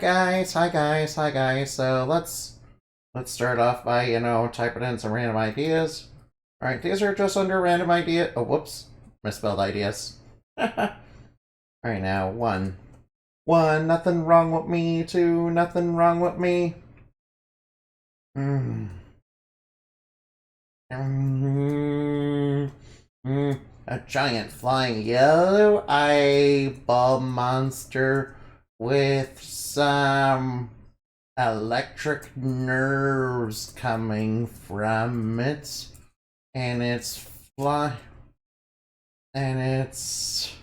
Hi guys. So let's start off by, typing in some random ideas. Alright, these are just under random idea. Oh, whoops. Misspelled ideas. Alright, now, one. One, nothing wrong with me. Two, nothing wrong with me. Mm. Mm. Mm. A giant flying yellow eyeball monster with some electric nerves coming from it, and fly it's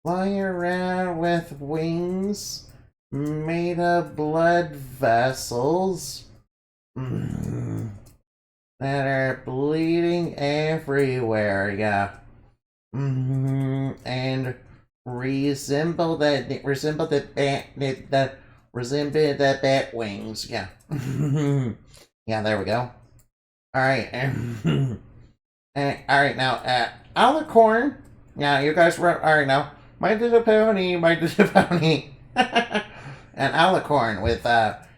flying around with wings made of blood vessels that are bleeding everywhere. Yeah. And resemble the bat wings. Yeah. Yeah, there we go. Alright. Alright, now, Alicorn. Yeah, you guys were. Alright, now. My little pony. An Alicorn with,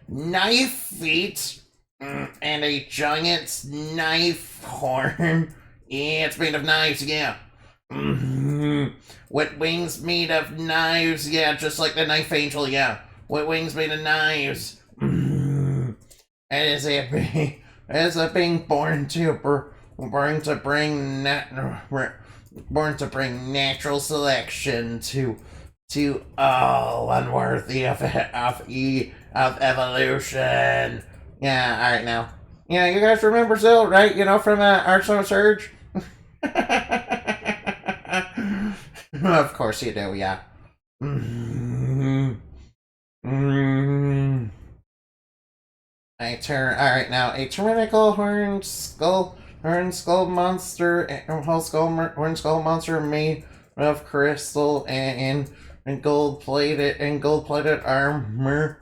knife feet and a giant knife horn. Yeah, it's made of knives, yeah. With wings made of knives, yeah, just like the knife angel, yeah. With wings made of knives. As a being born to bring natural selection to all unworthy of evolution. Yeah, all right now. Yeah, you guys remember Zill, right? You know, from Arsenal Surge. Of course you do, yeah. Alright now, a tyrannical horn skull monster, horn skull monster made of crystal and gold plated armor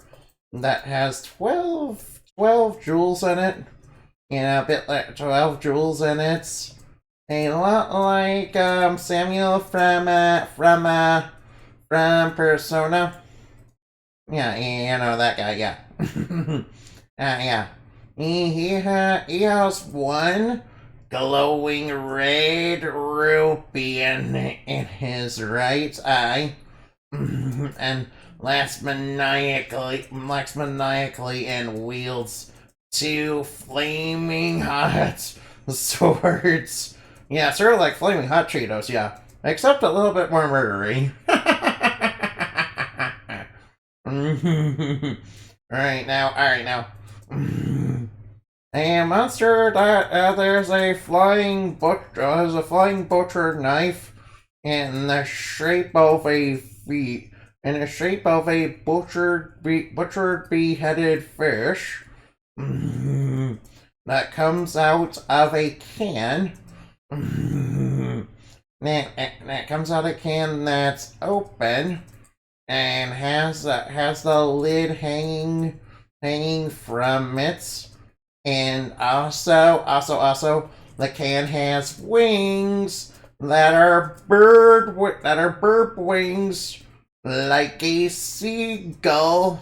that has 12 jewels in it. You know, a bit like 12 jewels in it. A lot like Samuel from Persona. Yeah, you know that guy. Yeah. Yeah. He has one glowing red ruby in his right eye, and laughs maniacally, and wields two flaming hot swords. Yeah, sort of like flaming hot Cheetos, yeah. Except a little bit more murdery. Alright now. A monster that there's a flying butcher knife in the shape of a butchered beheaded fish that comes out of a can. That comes out of a can that's open and has the lid hanging from it, and also the can has wings that are bird wings, like a seagull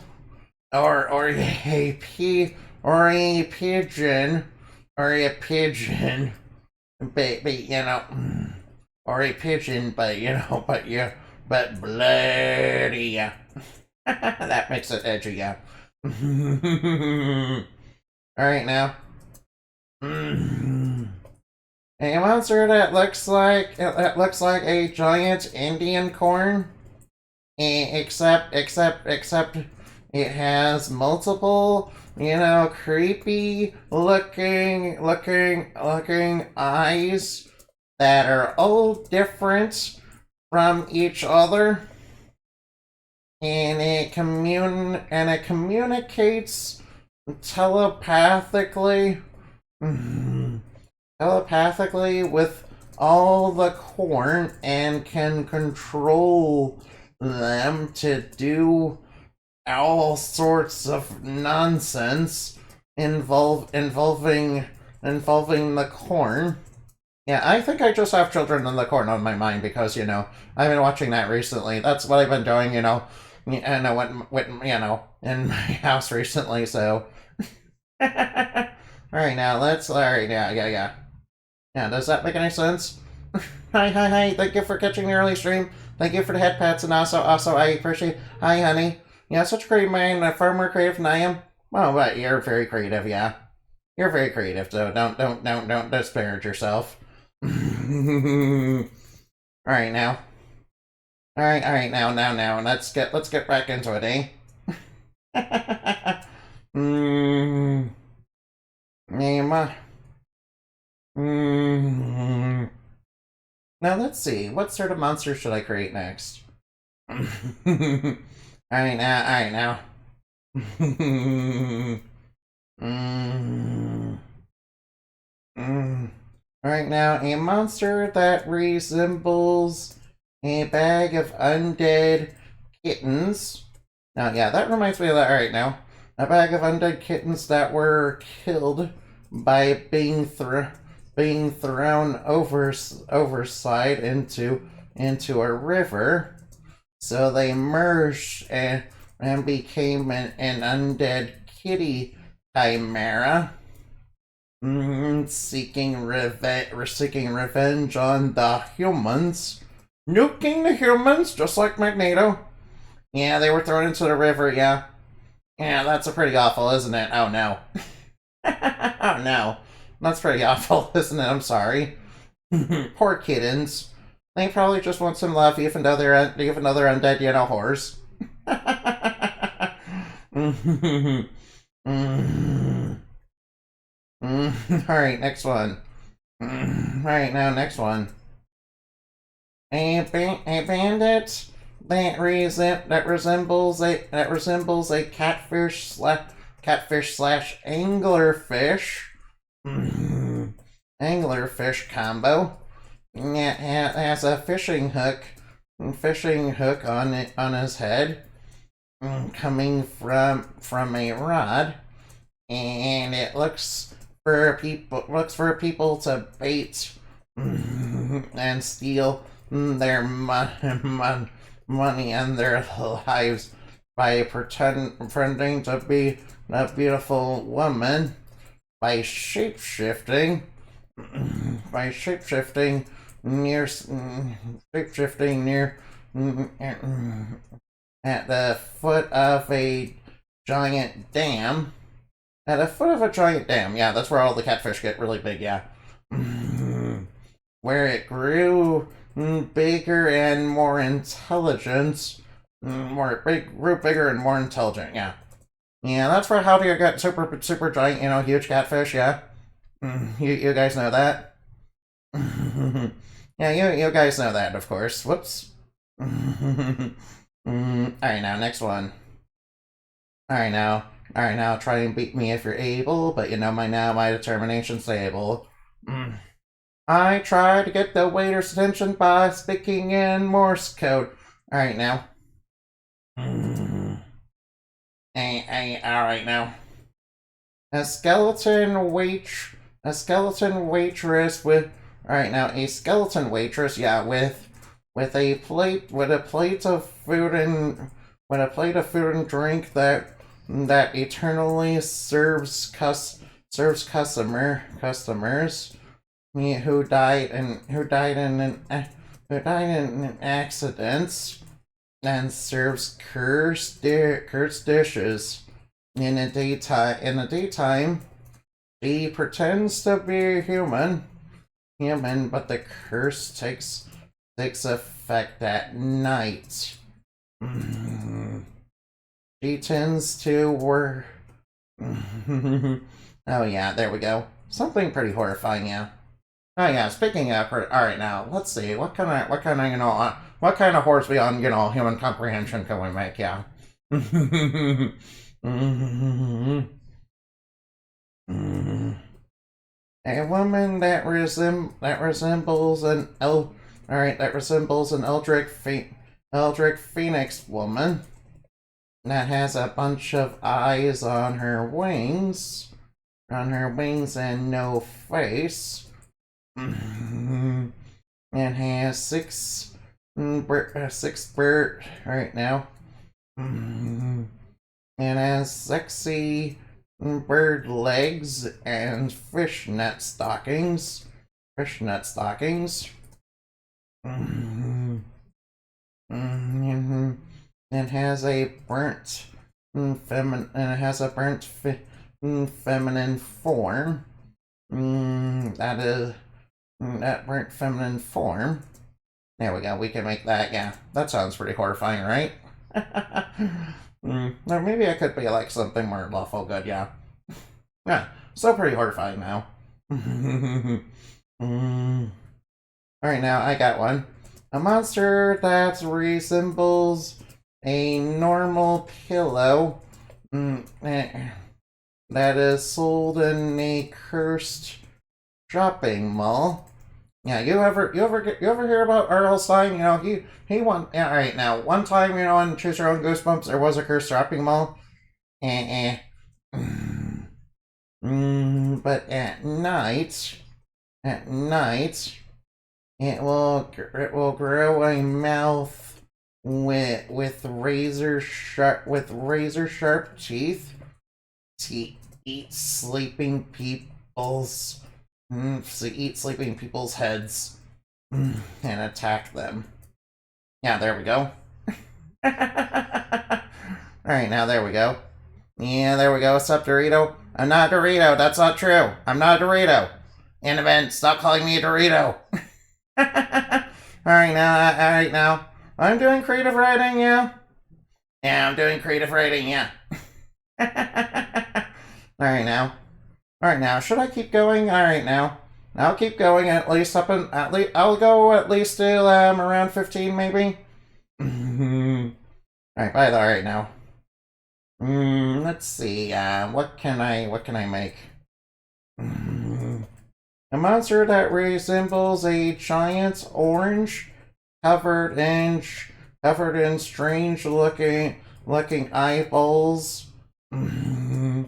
or a pigeon, or a pigeon, but bloody, yeah. That makes it edgy, yeah. Alright now. A monster that looks like a giant Indian corn. Except it has multiple, creepy looking eyes that are all different from each other, and it communicates telepathically with all the corn and can control them to do all sorts of nonsense involving the corn. Yeah, I think I just have Children in the Corn on my mind because, I've been watching that recently. That's what I've been doing, I know what in my house recently. So, all right, now let's. All right, yeah. Yeah, does that make any sense? Hi. Thank you for catching the early stream. Thank you for the head pats, and also, I appreciate. Hi, honey. Yeah, such a great mind, far more creative than I am. Well, but you're very creative, yeah. You're very creative, so don't disparage yourself. All right, now. All right, now. Let's get back into it, eh? mm, Name. Mm. Now let's see. What sort of monster should I create next? Alright now. mm, Alright now, a monster that resembles a bag of undead kittens. Now, yeah, that reminds me of that. Alright now. A bag of undead kittens that were killed by being thrown overside into a river. So they merged and became an undead kitty chimera, seeking revenge on the humans, nuking the humans just like Magneto. Yeah, they were thrown into the river. Yeah, that's a pretty awful, isn't it? Oh no. Oh no, that's pretty awful, isn't it? I'm sorry. Poor kittens. They probably just want some love, even though they're undead, whores. Alright, next one. Alright, now next one. A bandit that resembles a catfish slash anglerfish anglerfish combo. Yeah, has a fishing hook on his head, coming from a rod, and it looks for people to bait and steal their money and their lives by pretending to be a beautiful woman by shapeshifting near at the foot of a giant dam. At the foot of a giant dam, yeah, that's where all the catfish get really big, yeah. Where it grew bigger and more intelligent. Grew bigger and more intelligent, yeah. Yeah, that's where how do you get super giant, huge catfish, yeah. You guys know that? Yeah, you guys know that, of course. Whoops. Alright, now, next one. Alright, now, try and beat me if you're able, but my determination's stable. I try to get the waiter's attention by speaking in Morse code. Alright, now. Alright, now. A skeleton waitress with a skeleton waitress, yeah, with a plate of food and drink that eternally serves customers who died in accidents, and serves cursed dishes in the daytime. She pretends to be human, but the curse takes effect at night. She tends to work. Oh yeah, there we go. Something pretty horrifying, yeah. Oh yeah. Speaking of, all right, now let's see what kind of horse beyond human comprehension can we make? Yeah. A woman that resembles an Eldritch Phoenix woman that has a bunch of eyes on her wings and no face. And has six bird right now. Mm. And has sexy bird legs and fishnet stockings. Fishnet stockings. Mm. Mm. And has a burnt feminine. And it has a burnt feminine form. That is that burnt feminine form. There we go. We can make that. Yeah, that sounds pretty horrifying, right? Or maybe I could be like something more lawful good. Yeah. Yeah. Still pretty horrifying now. All right, now I got one. A monster that resembles a normal pillow. That is sold in a cursed shopping mall. Yeah, you ever hear about R.L. Stein? You know, he won. Yeah, all right. Now, one time, you know, in Choose Your Own Goosebumps, there was a cursed shopping mall. But at night, it will grow a mouth with razor sharp teeth to eat sleeping people's heads and attack them. Yeah, there we go. Alright, now there we go. Yeah, there we go. What's up, Dorito? I'm not a Dorito. That's not true. I'm not a Dorito. Annabelle, stop calling me a Dorito. Alright now. I'm doing creative writing, yeah? Yeah, I'm doing creative writing, yeah. Alright now. Should I keep going? Alright now. I'll keep going I'll go at least till around 15 maybe. Alright, bye though, alright now. Let's see, what can I make? A monster that resembles a giant orange covered in strange looking eyeballs. And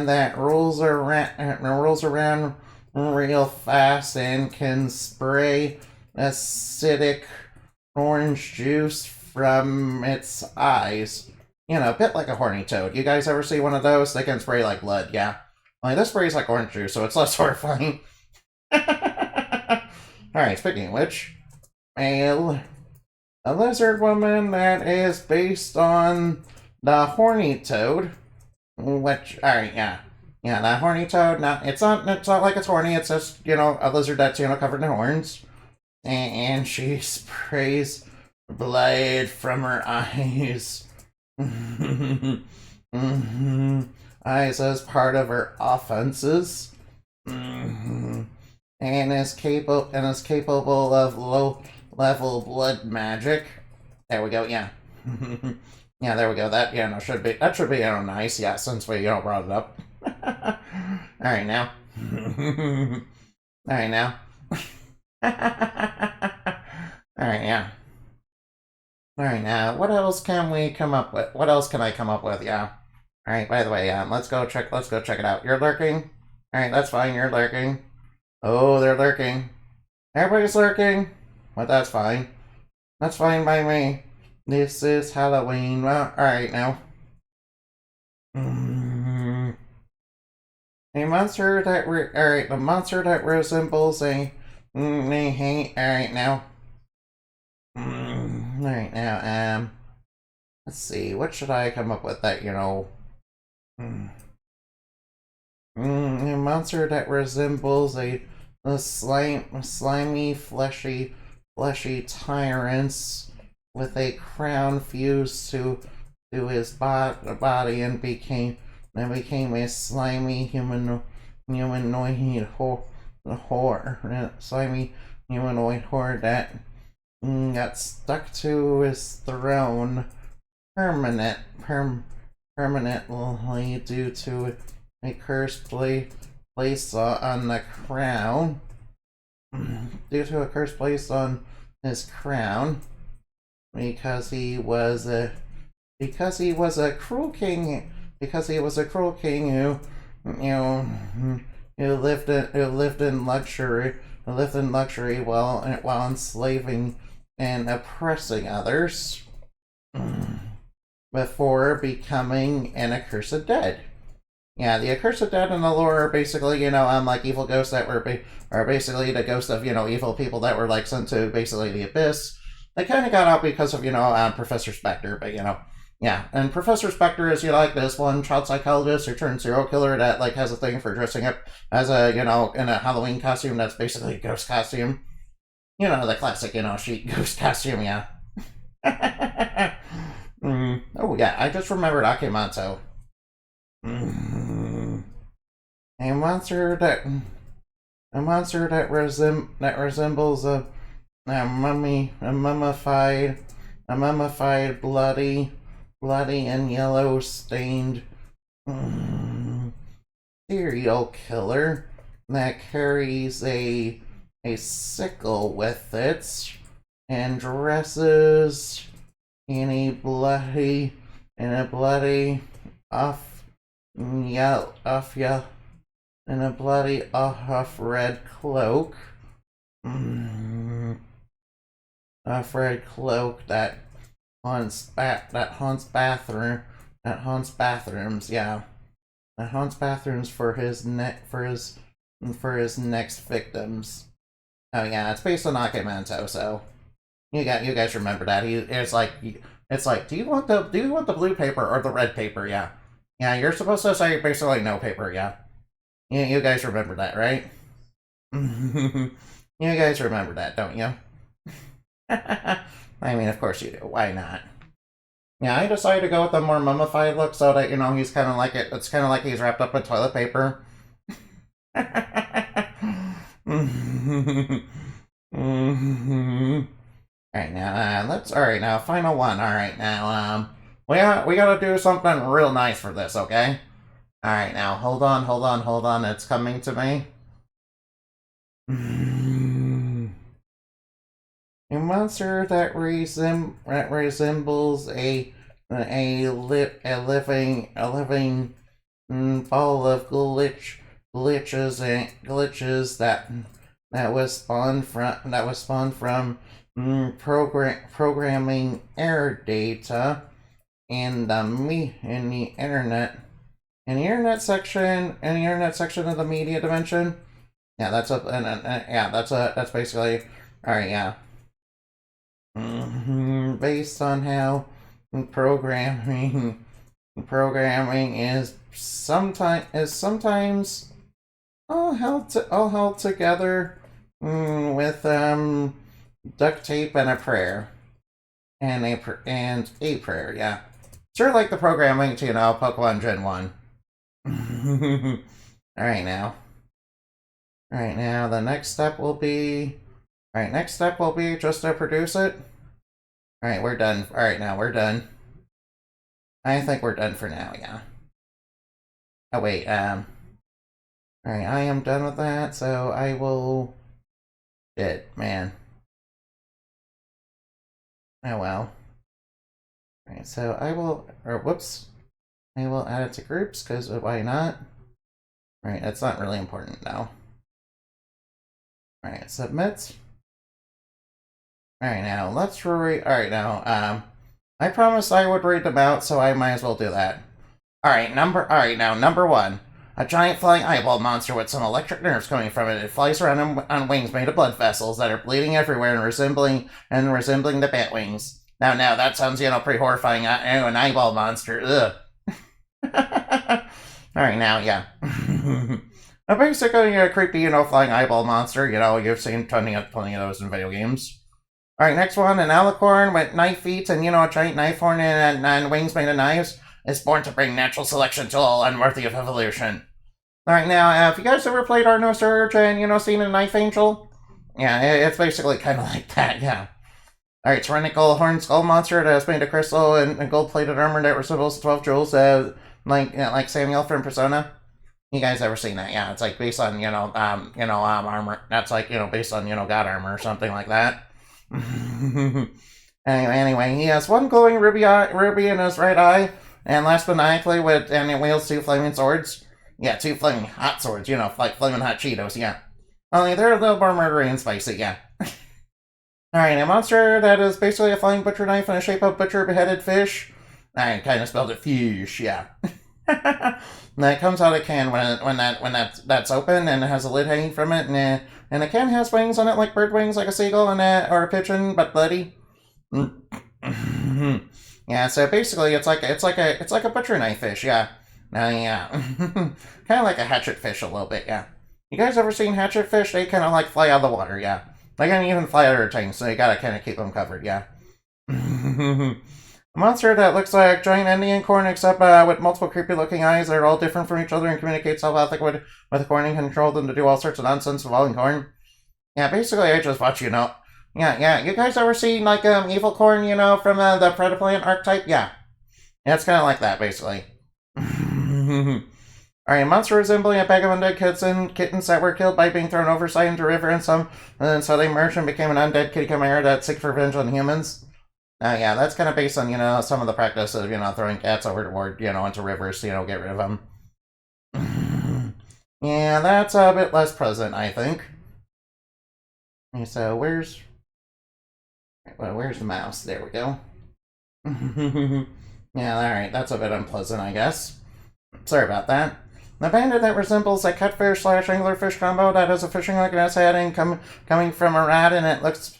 that rolls around real fast and can spray acidic orange juice from its eyes. You know, a bit like a horny toad. You guys ever see one of those? They can spray like blood, yeah. Only this sprays like orange juice, so it's less horrifying. Alright, speaking of which, a lizard woman that is based on the horny toad. Which, alright, yeah. Yeah, that horny toad, it's not like it's horny, it's just, you know, a lizard that's, you know, covered in horns. And she sprays blood from her eyes. Eyes as part of her offenses. And is capable of low level blood magic. There we go, yeah. Yeah, there we go. That should be you know, nice, yeah, since we, you know, brought it up. Alright now. Alright now. Alright, yeah. Alright now, what else can we come up with? What else can I come up with, yeah? Alright, by the way, let's go check it out. You're lurking? Alright, that's fine, you're lurking. Oh, they're lurking. Everybody's lurking. But that's fine. That's fine by me. This is Halloween. Well, alright now. A monster that the monster that resembles a alright now. Alright now, let's see, what should I come up with that, you know? A monster that resembles a slimy, fleshy tyrants with a crown fused to his body and became a slimy humanoid slimy humanoid whore that got stuck to his throne permanently due to a curse placed on the crown. Due to a curse placed on his crown, because he was a cruel king. Because he was a cruel king who lived in luxury while enslaving and oppressing others. before becoming an accursed dead. Yeah, the accursed dead in the lore are basically, like evil ghosts that are basically the ghosts of, evil people that were like sent to basically the abyss. They kind of got out because of, Professor Spectre, but yeah. And Professor Spectre is, like this one child psychologist who turned serial killer that like has a thing for dressing up as a, in a Halloween costume that's basically a ghost costume. The classic, sheet ghost costume, yeah. Oh yeah, I just remembered Akimato. A monster that resembles a mummified, bloody and yellow stained serial killer that carries a sickle with it and dresses in a bloody off red cloak. Red cloak that haunts bathrooms, yeah. That haunts bathrooms for his next victims. Oh yeah, it's based on Akimento, so you guys remember that. It's like do you want the blue paper or the red paper? Yeah. Yeah, you're supposed to say basically no paper, yeah. You guys remember that, right? You guys remember that, don't you? I mean, of course you do. Why not? Yeah, I decided to go with the more mummified look so that, he's kind of like it. It's kind of like he's wrapped up in toilet paper. Alright, now, alright, now, final one. Alright, now, we gotta do something real nice for this, okay? Alright, now, hold on, it's coming to me. A monster that resembles a living ball of glitches that was spawned from programming error data in the internet section of the media dimension. Yeah, that's basically alright. Yeah. Based on how programming is sometimes all held together with duct tape and a prayer and a prayer, yeah. Sure, like the programming to Pokemon Gen 1. Alright now, the next step will be just to produce it. Alright, we're done. Alright, now we're done. I think we're done for now, yeah. Oh wait, alright, I am done with that, so I will... Shit, man. Oh well. Alright, so I will... whoops. I will add it to groups, because why not? Alright, that's not really important now. Alright, submit. Alright, now, let's read... Alright, now, I promised I would read them out, so I might as well do that. Alright, number one. A giant flying eyeball monster with some electric nerves coming from it. It flies around on wings made of blood vessels that are bleeding everywhere and resembling the bat wings. Now, that sounds, pretty horrifying. An eyeball monster. Ugh. Alright, now, yeah. Basically, a creepy, flying eyeball monster. You've seen plenty of those in video games. Alright, next one. An alicorn with knife feet and, a giant knife horn and wings made of knives is born to bring natural selection to all unworthy of evolution. Alright, now, have you guys ever played Arno Surge and, seen a knife angel? Yeah, it's basically kind of like that, yeah. Alright, tyrannical horned skull monster that is made of crystal and gold-plated armor that resembles 12 jewels, like Samuel from Persona. You guys ever seen that? Yeah, it's like based on, armor. That's like, based on, God armor or something like that. Anyway, he has one glowing ruby in his right eye, and last maniacally and it wields two flaming swords. Yeah, two flaming hot swords, like flaming hot Cheetos, yeah. Only they're a little more murdery and spicy, yeah. Alright, a monster that is basically a flying butcher knife in the shape of butcher beheaded fish. I kind of spelled it fish, yeah. And it comes out of a can when that's open and it has a lid hanging from it, and the can has wings on it like bird wings, like a seagull or a pigeon, but bloody. Yeah, so basically it's like a butcher knife fish, yeah. Yeah. Kind of like a hatchet fish a little bit, yeah. You guys ever seen hatchet fish? They kind of like fly out of the water, yeah. They can even fly other things, so you gotta kind of keep them covered, yeah. A monster that looks like giant Indian corn, except with multiple creepy-looking eyes that are all different from each other and communicate telepathic with the corn and control them to do all sorts of nonsense involving corn. Yeah, basically I just watch, Yeah. You guys ever seen, like, evil corn, from the Predaplant archetype? Yeah. It's kind of like that, basically. Alright, a monster resembling a bag of undead kittens that were killed by being thrown overside into a river and so they merged and became an undead kitty chimera that's sick for revenge on humans. Yeah, that's kind of based on, some of the practice of, throwing cats overboard, into rivers to, get rid of them. Yeah, that's a bit less present, I think. So, where's the mouse? There we go. Yeah, alright, that's a bit unpleasant, I guess. Sorry about that. The bandit that resembles a catfish/anglerfish combo that has a fishing hook in its head and coming from a rat, and it looks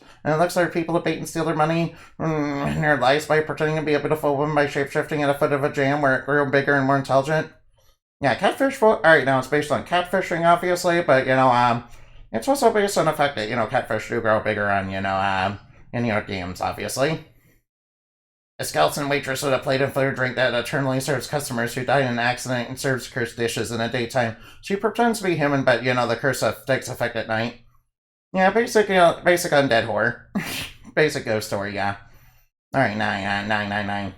like people to bait and steal their money and their lives by pretending to be a beautiful woman by shapeshifting at a foot of a jam where it grew bigger and more intelligent. Yeah, catfish. Alright, now it's based on catfishing, obviously, but it's also based on the fact that catfish do grow bigger on in games, obviously. A skeleton waitress with a plate of flavored drink that eternally serves customers who died in an accident and serves cursed dishes in the daytime. She pretends to be human, but the curse takes effect at night. Yeah, basic undead horror. Basic ghost story, yeah. Alright, 9.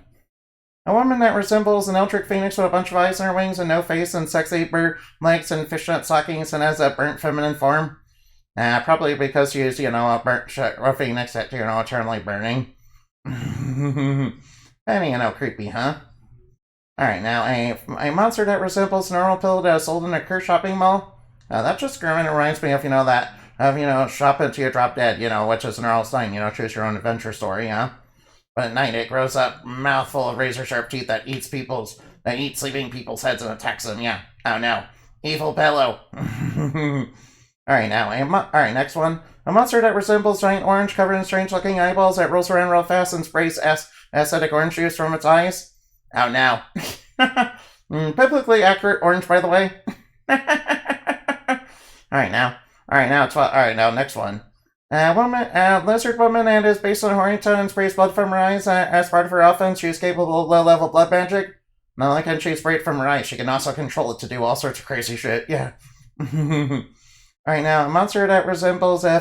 A woman that resembles an eldritch phoenix with a bunch of eyes in her wings and no face and sexy bird legs and fishnet stockings and has a burnt feminine form. Probably because she is, a phoenix that, eternally burning. And creepy, huh? Alright, now a monster that resembles an normal pill that is sold in a cursed shopping mall. That just reminds me of, shop until you drop dead, which is an Earl Stein, choose your own adventure story, huh? But at night it grows up mouthful of razor sharp teeth that eat sleeping people's heads and attacks them, yeah. Oh no. Evil Bellow. Alright, alright, next one. A monster that resembles giant orange covered in strange looking eyeballs that rolls around real fast and sprays acidic orange juice from its eyes. Oh no. Biblically accurate orange, by the way. Alright, now next one. Lizard woman and is based on a Hornington and sprays blood from her eyes. As part of her offense, she is capable of low-level blood magic. Not only can she spray it from her eyes, she can also control it to do all sorts of crazy shit, yeah. Alright, now, a monster that resembles a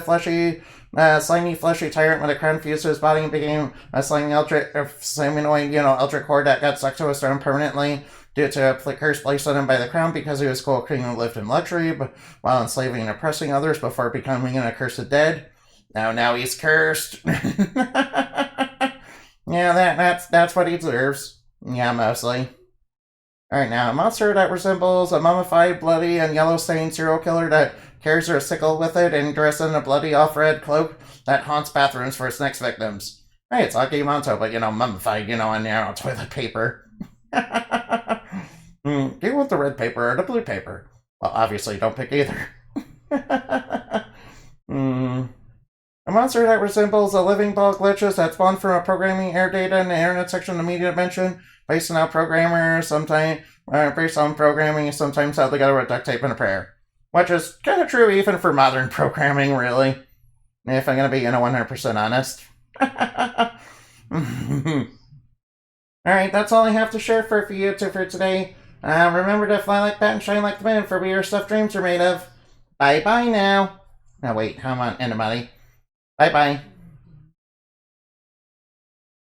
slimy, fleshy tyrant with a crown fused to his body and became a slimy eldritch horde that got stuck to a stone permanently due to a curse placed on him by the crown because he was cool, king who lived in luxury while enslaving and oppressing others before becoming an accursed dead. Now he's cursed. Yeah, that's what he deserves. Yeah, mostly. Alright, now, a monster that resembles a mummified, bloody, and yellow-stained serial killer that carries her sickle with it and dressed in a bloody off-red cloak that haunts bathrooms for its next victims. Hey, it's Aki Monto, but, mummified, and, toilet paper. Do you want the red paper or the blue paper? Well, obviously, don't pick either. A monster that resembles a living ball of glitches that spawned from a programming error data in the internet section of the media dimension, based on how programmers sometimes held together with duct tape and a prayer. Which is kind of true even for modern programming, really. If I'm going to be, 100% honest. Alright, that's all I have to share for you two for today. Remember to fly like bat and shine like the moon for what your stuff dreams are made of. Bye-bye now. Now wait, come on, anybody. Bye-bye.